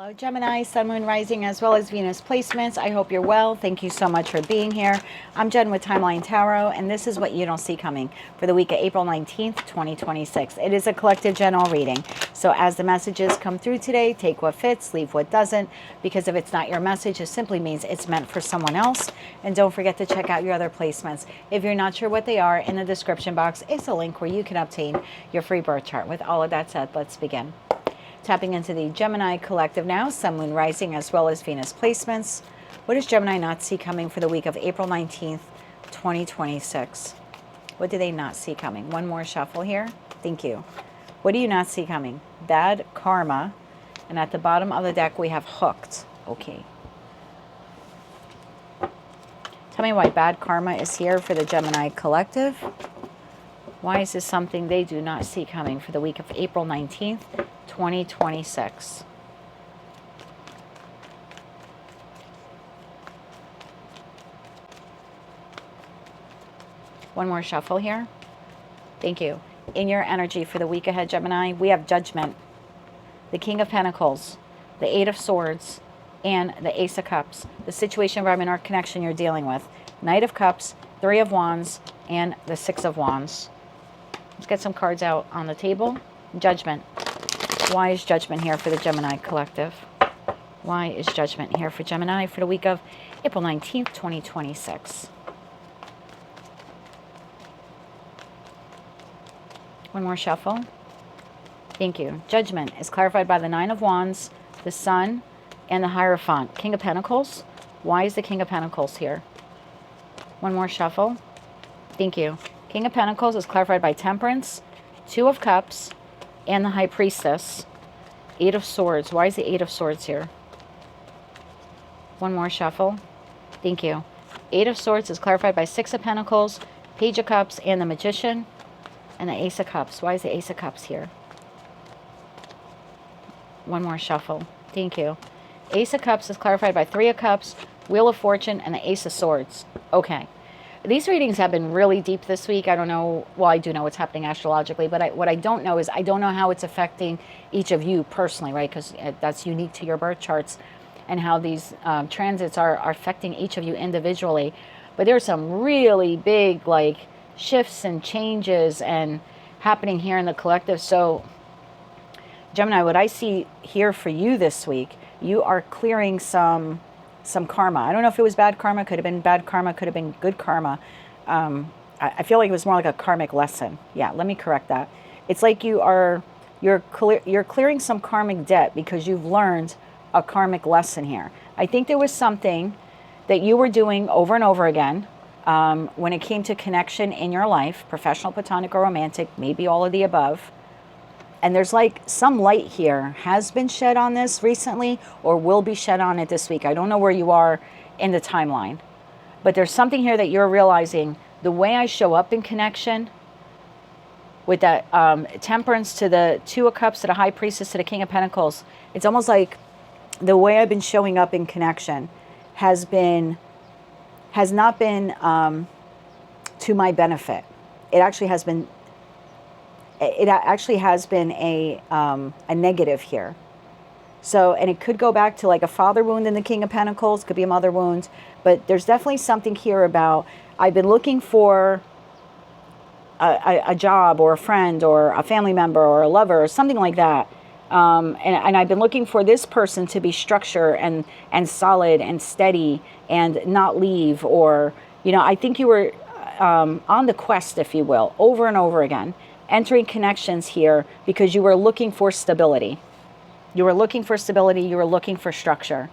Hello Gemini, Sun, Moon, Rising, as well as Venus placements. I hope you're well. Thank you so much for being here. I'm Jen with Timeline Tarot, and this is what you don't see coming for the week of April 19th, 2026. It is a collective general reading. So as the messages come through today, take what fits, leave what doesn't, because if it's not your message, it simply means it's meant for someone else. And don't forget to check out your other placements. If you're not sure what they are, in the description box is a link where you can obtain your free birth chart. With all of that said, let's begin. Tapping into the Gemini collective now, Sun, Moon, Rising, as well as Venus placements. What does Gemini not see coming for the week of April 19th, 2026? What do they not see coming? One more shuffle here. Thank you. What do you not see coming? Bad karma. And at the bottom of the deck, we have hooked. Okay. Tell me why bad karma is here for the Gemini collective. Why is this something they do not see coming for the week of April 19th, 2026? One more shuffle here. Thank you. In your energy for the week ahead, Gemini, we have Judgment, the King of Pentacles, the Eight of Swords, and the Ace of Cups. The situation, environment, or connection you're dealing with. Knight of Cups, Three of Wands, and the Six of Wands. Let's get some cards out on the table. Judgment. Why is Judgment here for the Gemini collective? Why is Judgment here for Gemini for the week of April 19th, 2026? One more shuffle. Thank you. Judgment is clarified by the Nine of Wands, the Sun, and the Hierophant. King of Pentacles. Why is the King of Pentacles here? One more shuffle. Thank you. King of Pentacles is clarified by Temperance, Two of Cups, and the High Priestess. Eight of Swords. Why is the Eight of Swords here? One more shuffle. Thank you. Eight of Swords is clarified by Six of Pentacles, Page of Cups, and the Magician, and the Ace of Cups. Why is the Ace of Cups here? One more shuffle. Thank you. Ace of Cups is clarified by Three of Cups, Wheel of Fortune, and the Ace of Swords. Okay. These readings have been really deep this week. I don't know, well, I do know what's happening astrologically, but what I don't know is I don't know how it's affecting each of you personally, right? Because that's unique to your birth charts and how these transits are affecting each of you individually. But there's some really big, like, shifts and changes and happening here in the collective. So, Gemini, what I see here for you this week, you are clearing some karma. I don't know if it was bad karma, could have been bad karma, could have been good karma. I feel like it was more like a karmic lesson. Yeah, let me correct that. It's like you're clearing some karmic debt because you've learned a karmic lesson here. I think there was something that you were doing over and over again when it came to connection in your life, professional, platonic, or romantic, maybe all of the above. And there's like some light here has been shed on this recently or will be shed on it this week. I don't know where you are in the timeline, but there's something here that you're realizing. The way I show up in connection with that Temperance to the Two of Cups to the High Priestess to the King of Pentacles, it's almost like the way I've been showing up in connection has not been to my benefit. It actually has been a negative here. So, and it could go back to like a father wound in the King of Pentacles, could be a mother wound, but there's definitely something here about I've been looking for a job or a friend or a family member or a lover or something like that. And I've been looking for this person to be structured and solid and steady and not leave, or, you know, I think you were on the quest, if you will, over and over again. Entering connections here because you were looking for stability. You were looking for stability. You were looking for structure.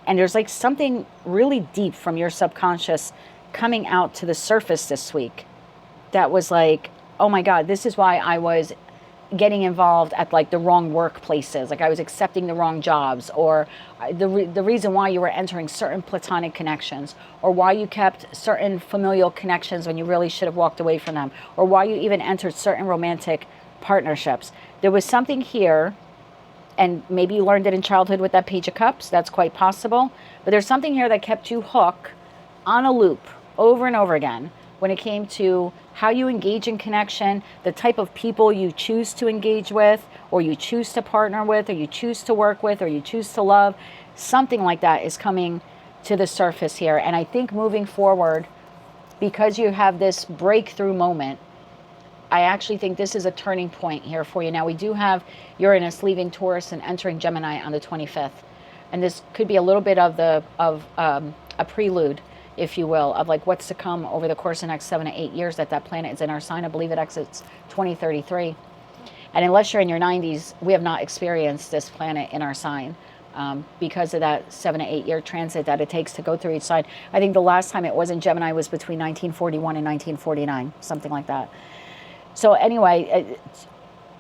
And there's like something really deep from your subconscious coming out to the surface this week that was like, oh my God, this is why I was getting involved at like the wrong workplaces. Like I was accepting the wrong jobs, or the reason why you were entering certain platonic connections, or why you kept certain familial connections when you really should have walked away from them, or why you even entered certain romantic partnerships. There was something here, and maybe you learned it in childhood with that Page of Cups. That's quite possible. But there's something here that kept you hooked on a loop over and over again when it came to how you engage in connection, the type of people you choose to engage with, or you choose to partner with, or you choose to work with, or you choose to love. Something like that is coming to the surface here. And I think moving forward, because you have this breakthrough moment, I actually think this is a turning point here for you. Now, we do have Uranus leaving Taurus and entering Gemini on the 25th. And this could be a little bit of a prelude, if you will, of like what's to come over the course of the next 7 to 8 years that planet is in our sign. I believe it exits 2033. And unless you're in your 90s, we have not experienced this planet in our sign because of that 7 to 8 year transit that it takes to go through each sign. I think the last time it was in Gemini was between 1941 and 1949, something like that. So anyway,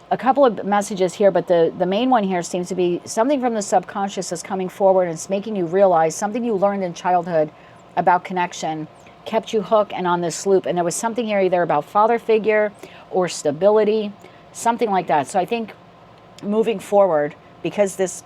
a couple of messages here, but the main one here seems to be something from the subconscious is coming forward, and it's making you realize something you learned in childhood about connection kept you hooked and on this loop. And there was something here either about father figure or stability, something like that. So I think moving forward, because this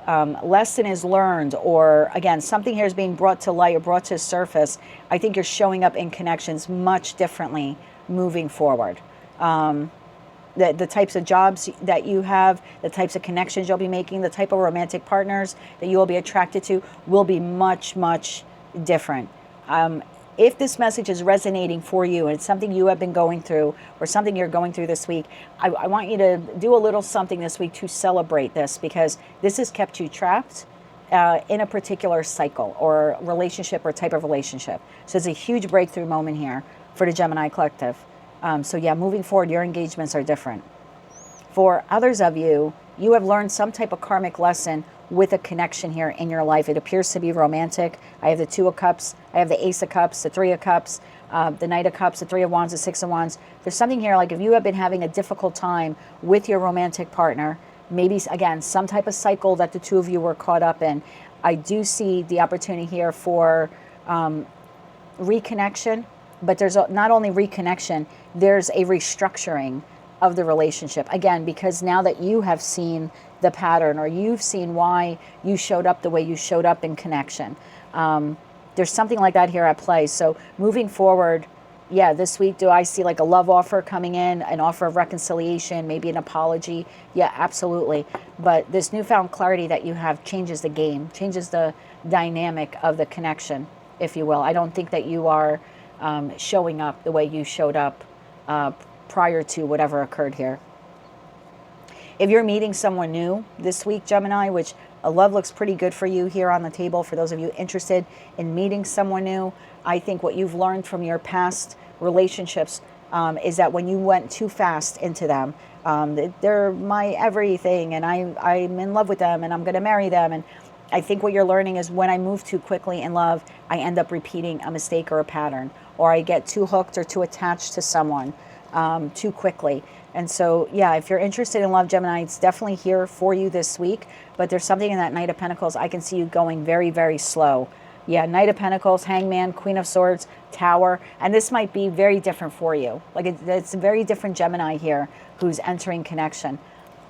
lesson is learned, or again, something here is being brought to light or brought to surface, I think you're showing up in connections much differently moving forward. The types of jobs that you have, the types of connections you'll be making, the type of romantic partners that you will be attracted to will be much, much different. If this message is resonating for you and it's something you have been going through or something you're going through this week, I want you to do a little something this week to celebrate this, because this has kept you trapped in a particular cycle or relationship or type of relationship. So it's a huge breakthrough moment here for the Gemini collective. So yeah, moving forward, your engagements are different. For others of you, you have learned some type of karmic lesson with a connection here in your life. It appears to be romantic. I have the 2 of Cups, I have the Ace of Cups, the 3 of Cups, the Knight of Cups, the 3 of Wands, the 6 of Wands. There's something here like if you have been having a difficult time with your romantic partner, maybe again, some type of cycle that the 2 of you were caught up in, I do see the opportunity here for reconnection. But there's not only reconnection, there's a restructuring of the relationship. Again, because now that you have seen the pattern, or you've seen why you showed up the way you showed up in connection. There's something like that here at play. So moving forward, yeah, this week, do I see like a love offer coming in, an offer of reconciliation, maybe an apology? Yeah, absolutely. But this newfound clarity that you have changes the game, changes the dynamic of the connection, if you will. I don't think that you are showing up the way you showed up prior to whatever occurred here. If you're meeting someone new this week, Gemini, which a love looks pretty good for you here on the table, for those of you interested in meeting someone new, I think what you've learned from your past relationships is that when you went too fast into them, they're my everything and I'm in love with them and I'm going to marry them. And I think what you're learning is when I move too quickly in love, I end up repeating a mistake or a pattern, or I get too hooked or too attached to someone too quickly. And so, yeah, if you're interested in love, Gemini, it's definitely here for you this week. But there's something in that Knight of Pentacles. I can see you going very, very slow. Yeah, Knight of Pentacles, Hangman, Queen of Swords, Tower. And this might be very different for you. Like it's a very different Gemini here who's entering connection.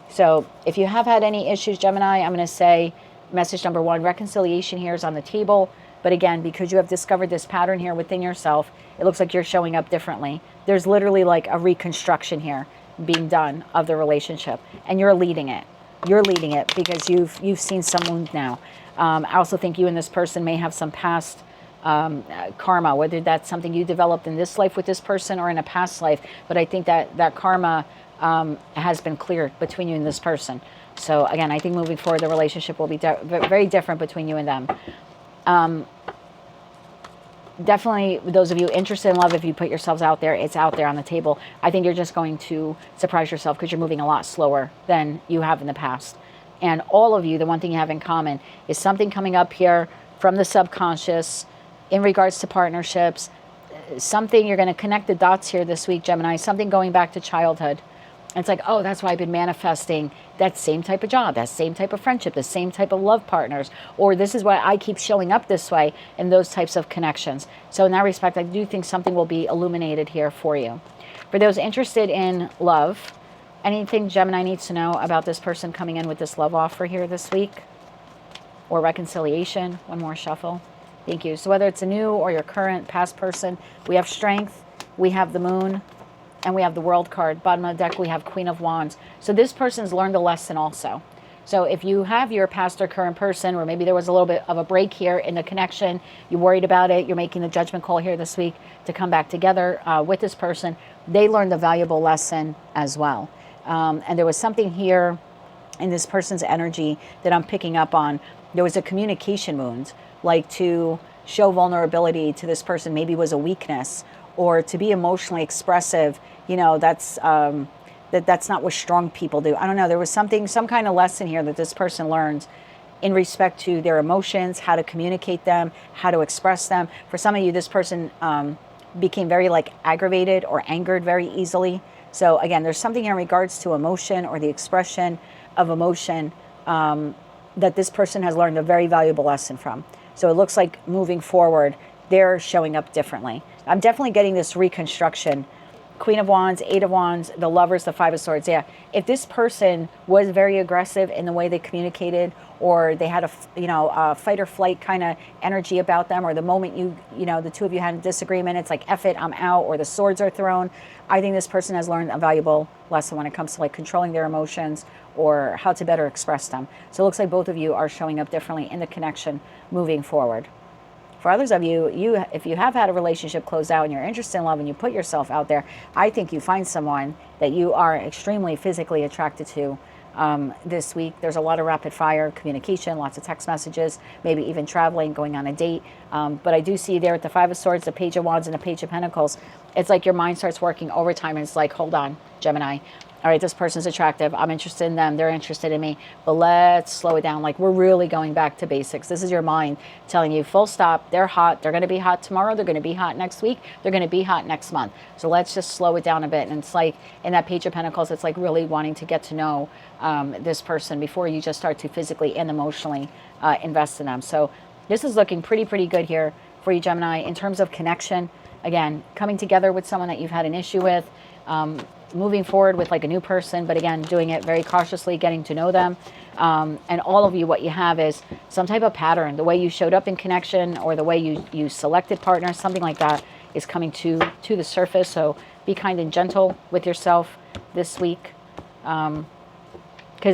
So if you have had any issues, Gemini, I'm going to say message number 1, reconciliation here is on the table. But again, because you have discovered this pattern here within yourself, it looks like you're showing up differently. There's literally like a reconstruction here being done of the relationship, and you're leading it. You're leading it because you've seen some wound now. I also think you and this person may have some past karma, whether that's something you developed in this life with this person or in a past life. But I think that karma has been cleared between you and this person. So again, I think moving forward, the relationship will be very different between you and them. Definitely, those of you interested in love, if you put yourselves out there, it's out there on the table. I think you're just going to surprise yourself because you're moving a lot slower than you have in the past. And all of you, the one thing you have in common is something coming up here from the subconscious in regards to partnerships. Something, you're going to connect the dots here this week, Gemini, something going back to childhood. And it's like, oh, that's why I've been manifesting that same type of job, that same type of friendship, the same type of love partners, or this is why I keep showing up this way in those types of connections. So in that respect, I do think something will be illuminated here for you. For those interested in love, anything Gemini needs to know about this person coming in with this love offer here this week, or reconciliation, one more shuffle. Thank you. So whether it's a new or your current past person, we have strength, we have the moon, and we have the World card. Bottom of the deck, we have Queen of Wands. So this person's learned a lesson also. So if you have your past or current person, or maybe there was a little bit of a break here in the connection, you're worried about it, you're making the judgment call here this week to come back together with this person, they learned a valuable lesson as well. And there was something here in this person's energy that I'm picking up on. There was a communication wound, like to show vulnerability to this person maybe was a weakness, or to be emotionally expressive, you know, that's not what strong people do. I don't know. There was some kind of lesson here that this person learned in respect to their emotions, how to communicate them, how to express them. For some of you, this person became very like aggravated or angered very easily. So again, there's something in regards to emotion or the expression of emotion that this person has learned a very valuable lesson from. So it looks like moving forward, they're showing up differently. I'm definitely getting this reconstruction. Queen of Wands, Eight of Wands, the Lovers, the Five of Swords. Yeah, if this person was very aggressive in the way they communicated, or they had a fight or flight kind of energy about them, or the moment the two of you had a disagreement, it's like, F it, I'm out, or the swords are thrown. I think this person has learned a valuable lesson when it comes to like controlling their emotions or how to better express them. So it looks like both of you are showing up differently in the connection moving forward. For others of you, if you have had a relationship close out and you're interested in love and you put yourself out there, I think you find someone that you are extremely physically attracted to this week. There's a lot of rapid fire communication, lots of text messages, maybe even traveling, going on a date. But I do see there at the Five of Swords, the Page of Wands, and the Page of Pentacles, it's like your mind starts working overtime, and it's like, hold on, Gemini. All right, this person's attractive. I'm interested in them. They're interested in me. But let's slow it down. Like, we're really going back to basics. This is your mind telling you, full stop. They're hot. They're going to be hot tomorrow. They're going to be hot next week. They're going to be hot next month. So let's just slow it down a bit. And it's like, in that Page of Pentacles, it's like really wanting to get to know this person before you just start to physically and emotionally invest in them. So this is looking pretty good here for you, Gemini, in terms of connection. Again, coming together with someone that you've had an issue with, moving forward with like a new person, but again, doing it very cautiously, getting to know them. And all of you, what you have is some type of pattern. The way you showed up in connection, or the way you selected partners, something like that is coming to the surface. So be kind and gentle with yourself this week. Because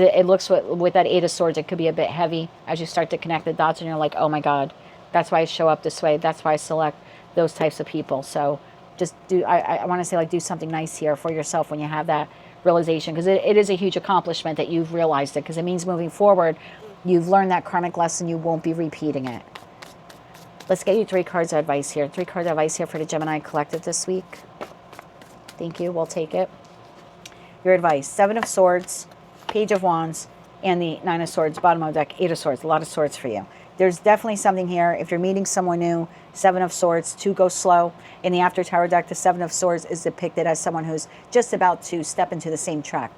it looks with that Eight of Swords, it could be a bit heavy as you start to connect the dots and you're like, oh my God, that's why I show up this way. That's why I select those types of people. So just I want to say, like, do something nice here for yourself when you have that realization, because it is a huge accomplishment that you've realized it, because it means moving forward, you've learned that karmic lesson, you won't be repeating it. Let's get you 3 cards of advice here. 3 cards of advice here for the Gemini collective this week. Thank you. We'll take it. Your advice: Seven of Swords, Page of Wands, and the Nine of Swords. Bottom of the deck, Eight of Swords. A lot of swords for you. There's definitely something here. If you're meeting someone new, Seven of Swords, to go slow. In the After Tower deck, the Seven of Swords is depicted as someone who's just about to step into the same trap,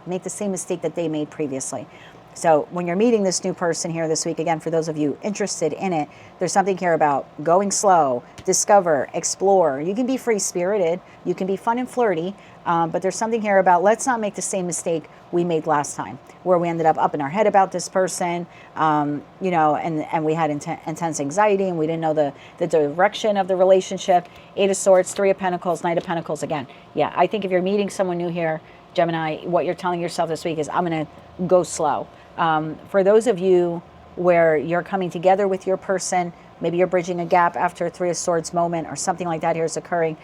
make the same mistake that they made previously. So when you're meeting this new person here this week, again, for those of you interested in it, there's something here about going slow, discover, explore. You can be free-spirited, you can be fun and flirty, but there's something here about, let's not make the same mistake we made last time, where we ended up in our head about this person, and we had intense anxiety, and we didn't know the direction of the relationship. Eight of Swords, Three of Pentacles, Knight of Pentacles again. Yeah, I think if you're meeting someone new here, Gemini, what you're telling yourself this week is, I'm going to go slow. For those of you where you're coming together with your person, maybe you're bridging a gap after a Three of Swords moment or something like that here is occurring,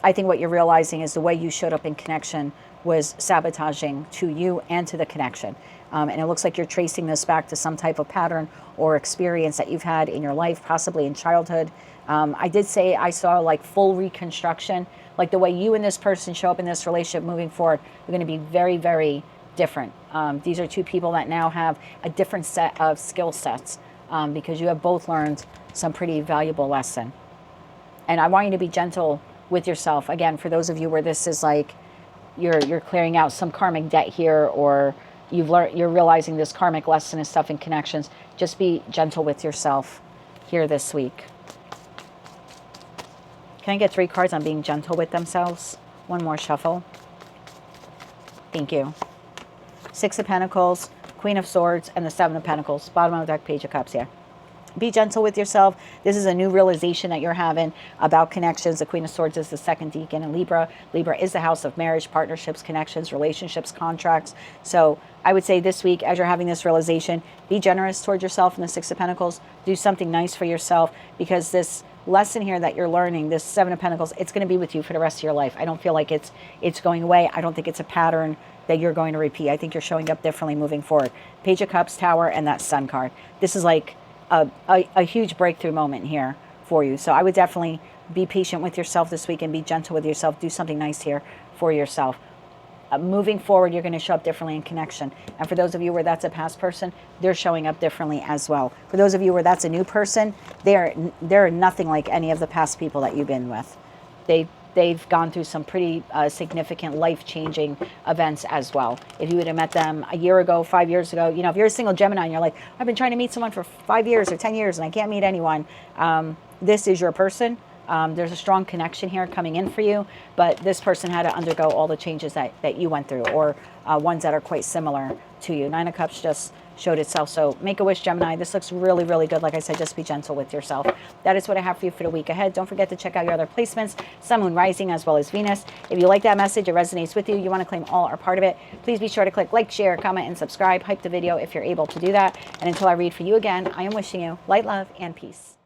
I think what you're realizing is the way you showed up in connection was sabotaging to you and to the connection. And it looks like you're tracing this back to some type of pattern or experience that you've had in your life, possibly in childhood. I did say I saw like full reconstruction, like the way you and this person show up in this relationship moving forward, you're going to be very, very different. These are two people that now have a different set of skill sets because you have both learned some pretty valuable lesson. And I want you to be gentle with yourself. Again, for those of you where this is like you're clearing out some karmic debt here, or you're realizing this karmic lesson and stuff in connections, just be gentle with yourself here this week. Can I get 3 cards on being gentle with themselves? One more shuffle. Thank you. Six of Pentacles, Queen of Swords, and the Seven of Pentacles. Bottom of the deck, Page of Cups, yeah. Be gentle with yourself. This is a new realization that you're having about connections. The Queen of Swords is the second deacon in Libra. Libra is the house of marriage, partnerships, connections, relationships, contracts. So I would say this week, as you're having this realization, be generous towards yourself in the Six of Pentacles. Do something nice for yourself, because this lesson here that you're learning, this Seven of Pentacles, it's going to be with you for the rest of your life. I don't feel like it's going away. I don't think it's a pattern that you're going to repeat. I think you're showing up differently moving forward. Page of Cups, Tower, and that Sun card. This is like a huge breakthrough moment here for you. So I would definitely be patient with yourself this week and be gentle with yourself. Do something nice here for yourself. Moving forward, you're going to show up differently in connection. And for those of you where that's a past person, they're showing up differently as well. For those of you where that's a new person, they're nothing like any of the past people that you've been with. They've gone through some pretty significant life-changing events as well. If you would have met them a year ago, 5 years ago, if you're a single Gemini and you're like, I've been trying to meet someone for 5 years or 10 years and I can't meet anyone, this is your person. There's a strong connection here coming in for you, but this person had to undergo all the changes that you went through, or ones that are quite similar to you. Nine of Cups just showed itself. So make a wish, Gemini. This looks really, really good. Like I said, just be gentle with yourself. That is what I have for you for the week ahead. Don't forget to check out your other placements, Sun, Moon, Rising, as well as Venus. If you like that message, it resonates with you, you want to claim all or part of it, please be sure to click like, share, comment, and subscribe. Hype the video if you're able to do that. And until I read for you again, I am wishing you light, love, and peace.